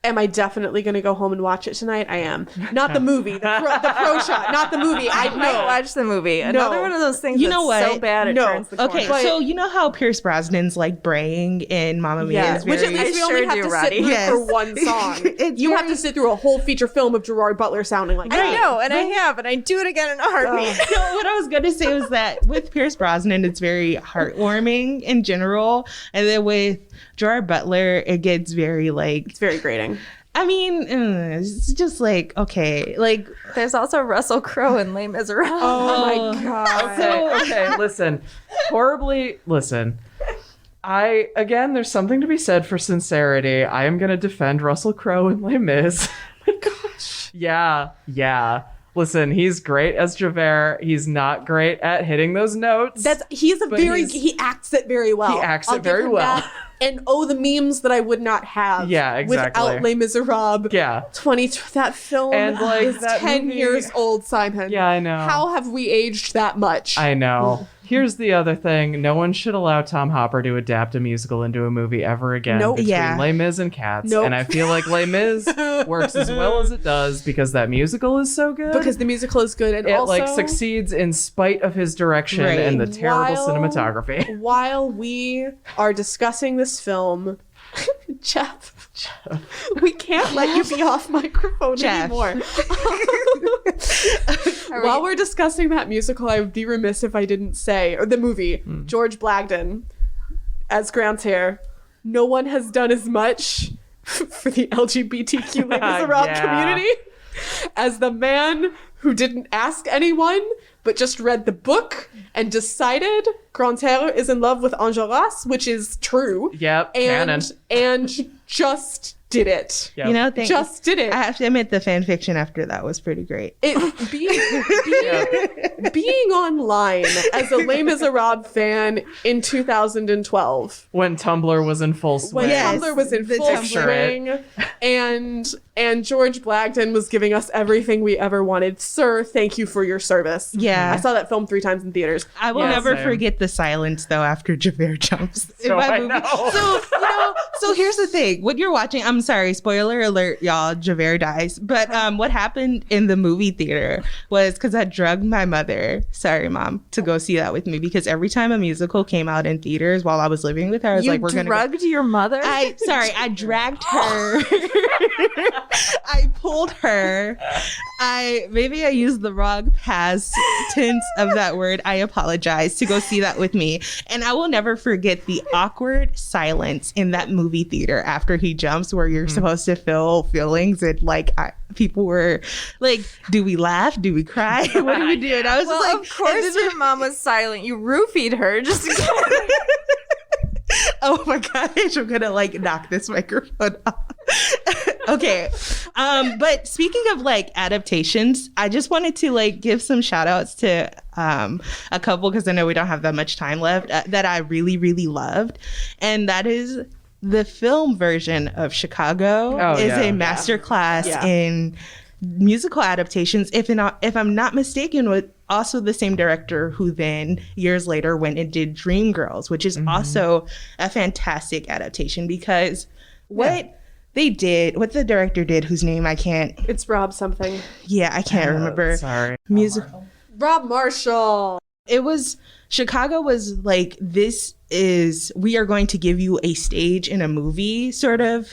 Am I definitely going to go home and watch it tonight? I am. Not the movie, the pro shot, not the movie. I I know. watched the movie. Another one of those things. You know that's so what? bad it No. turns the corner. Okay, But- so you know how Pierce Brosnan's like braying in Mamma Mia Yeah, is which at very... least we I only sure have do, to Rodi. sit through Yes. for one song. It's You have very- to sit through a whole feature film of Gerard Butler sounding like I that. know, and I have, and I do it again in a heartbeat. No, what I was gonna say was that with Pierce Brosnan, it's very heartwarming in general, and then with Gerard Butler, it gets very like. It's very grating. I mean, it's just like okay, like There's also Russell Crowe in Les Miserables. Oh my god. Okay, listen. Listen. There's something to be said for sincerity. I am going to defend Russell Crowe in Les Mis. my gosh. Yeah. Listen, he's great as Javert. He's not great at hitting those notes. He acts it very well. He acts I'll it very give him well. that. And the memes that I would not have Yeah, exactly. without Les Miserables. Yeah. That film And, like, is that 10 movie- years old, Simon. Yeah, I know. How have we aged that much? I know. Here's the other thing. No one should allow Tom Hopper to adapt a musical into a movie ever again Nope. between Yeah. Les Mis and Cats. Nope. And I feel like Les Mis works as well as it does because that musical is so good. Because the musical is good and it also like succeeds in spite of his direction Right. and the terrible While- cinematography. While we are discussing this film, Jeff, we can't let you be off microphone Jeff. anymore. While we're discussing that musical, I would be remiss if I didn't say, or the movie, George Blagden as Grantaire. No one has done as much for the LGBTQ Les Miserables Yeah. community as the man who didn't ask anyone but just read the book and decided Grantaire is in love with Enjolras, which is true. Yep, canon. And just did it. Yep. you know, Just did it. I have to admit, the fan fiction after that was pretty great. Being online as a Les Miserables fan in 2012 when Tumblr was in full swing. when Yes, Tumblr was in the full Tumblr. swing and George Blagden was giving us everything we ever wanted. Sir, thank you for your service. Yeah. I saw that film 3 times in theaters. I will Yeah, never same. forget the silence though after Javert jumps in So my I movie. know. So here's the thing: what you're watching. I'm sorry, spoiler alert, y'all. Javert dies. But what happened in the movie theater was because I drugged my mother. Sorry, mom, to go see that with me because every time a musical came out in theaters while I was living with her, I was You like, "We're gonna." drugged your mother? I dragged her. I pulled her. Maybe I used the wrong past tense of that word. I apologize, to go see that with me. And I will never forget the awkward silence in that movie theater after he jumps, where you're supposed to feel feelings, and people were like, "Do we laugh? Do we cry? What do we do?" And I was well, just like, of course your mom was silent. You roofied her just to "Oh my gosh, I'm gonna knock this microphone off." Okay. But speaking of adaptations, I just wanted to give some shout outs to a couple, because I know we don't have that much time left, that I really, really loved. And that is the film version of Chicago is a masterclass in musical adaptations. If I'm not mistaken, with also the same director who then years later went and did Dreamgirls, which is also a fantastic adaptation, because what the director did, whose name I can't. It's Rob something. Yeah, I can't remember. Sorry. Rob Marshall. It was, Chicago was like, we are going to give you a stage in a movie sort of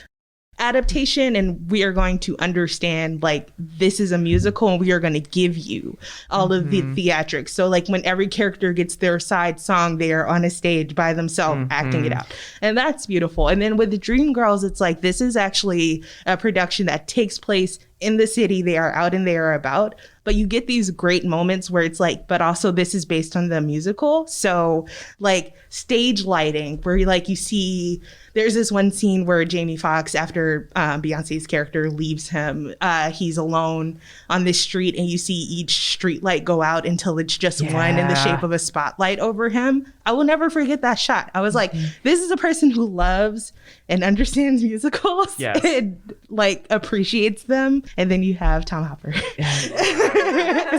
adaptation, and we are going to understand, like, this is a musical, and we are going to give you all of the theatrics. So like when every character gets their side song, they are on a stage by themselves acting it out, and that's beautiful. And then with the Dreamgirls, it's like, this is actually a production that takes place in the city. They are out and they are about, but you get these great moments where it's like, but also this is based on the musical. So like stage lighting, where you see, there's this one scene where Jamie Foxx, after Beyonce's character leaves him, he's alone on this street, and you see each street light go out until it's just one in the shape of a spotlight over him. I will never forget that shot. I was like, this is a person who loves and understands musicals and like appreciates them. And then you have Tom Hopper.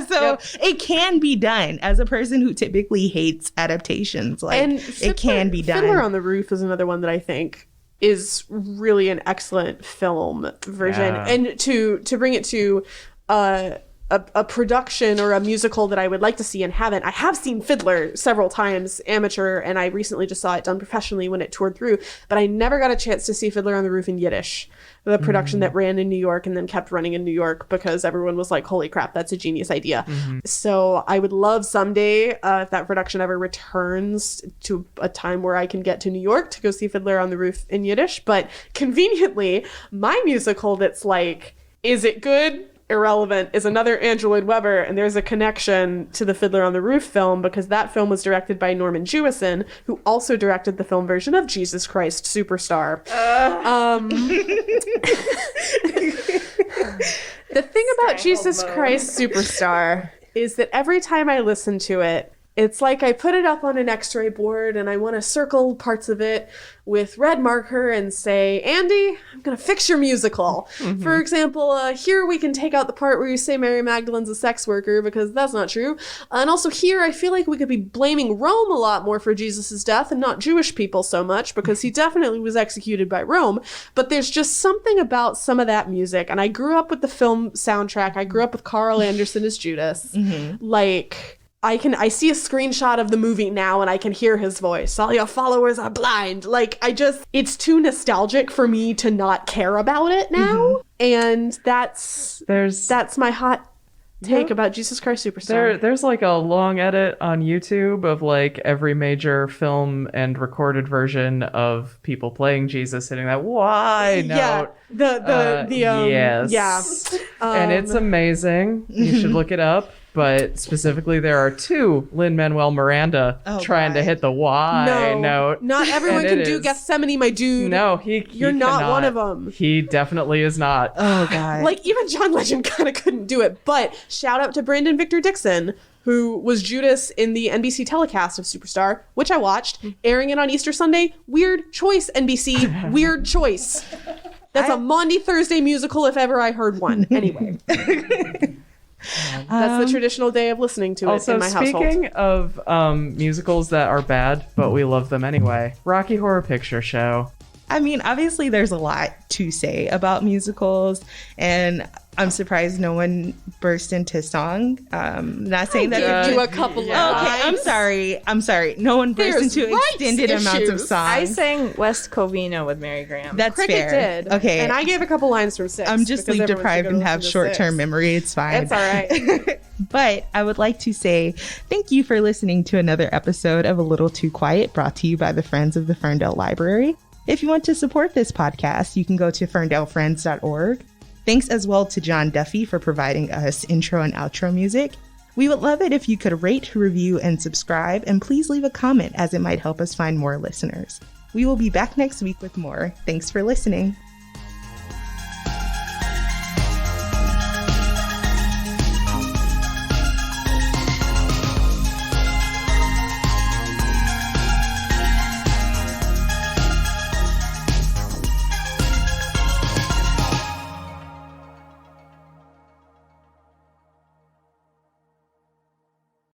So it can be done. As a person who typically hates adaptations, like, and it can be done. Fiddler on the Roof is another one that I think is really an excellent film version. And to bring it to a production or a musical that I would like to see and haven't. I have seen Fiddler several times, amateur, and I recently just saw it done professionally when it toured through, but I never got a chance to see Fiddler on the Roof in Yiddish, the production that ran in New York and then kept running in New York because everyone was like, holy crap, that's a genius idea. So I would love someday, if that production ever returns to a time where I can get to New York, to go see Fiddler on the Roof in Yiddish. But conveniently, my musical that's like, is it good? Irrelevant, is another Andrew Lloyd Webber, and there's a connection to the Fiddler on the Roof film because that film was directed by Norman Jewison, who also directed the film version of Jesus Christ Superstar. The thing about Jesus Christ Superstar is that every time I listen to it, it's like I put it up on an x-ray board and I want to circle parts of it with red marker and say, Andy, I'm going to fix your musical. For example, here we can take out the part where you say Mary Magdalene's a sex worker, because that's not true. And also here, I feel like we could be blaming Rome a lot more for Jesus' death and not Jewish people so much, because he definitely was executed by Rome. But there's just something about some of that music. And I grew up with the film soundtrack. I grew up with Carl Anderson as Judas. Like, I see a screenshot of the movie now and I can hear his voice. All your followers are blind. Like, it's too nostalgic for me to not care about it now. And that's my hot take about Jesus Christ Superstar. There's like a long edit on YouTube of like every major film and recorded version of people playing Jesus hitting that why note. Yes. And it's amazing. You should look it up. But specifically, there are two Lin-Manuel Miranda trying to hit the Y note. Not everyone can do Gethsemane, my dude. No, you're not one of them. He definitely is not. Oh, God. Like, even John Legend kind of couldn't do it. But shout out to Brandon Victor Dixon, who was Judas in the NBC telecast of Superstar, which I watched, airing it on Easter Sunday. Weird choice, NBC. Weird choice. That's a Maundy Thursday musical if ever I heard one. Anyway. That's the traditional day of listening to it in my household. Speaking of musicals that are bad, but we love them anyway, Rocky Horror Picture Show. I mean, obviously there's a lot to say about musicals, and I'm surprised no one burst into song. Not saying that you do a couple of okay, I'm sorry. No one burst into extended amounts of songs. I sang West Covina with Mary Grahame. That's Kricket fair. did. Okay. And I gave a couple lines from 6. I'm just sleep deprived and have short-term memory. It's fine. It's all right. But I would like to say thank you for listening to another episode of A Little Too Quiet, brought to you by the Friends of the Ferndale Library. If you want to support this podcast, you can go to ferndalefriends.org. Thanks as well to John Duffy for providing us intro and outro music. We would love it if you could rate, review, and subscribe, and please leave a comment as it might help us find more listeners. We will be back next week with more. Thanks for listening.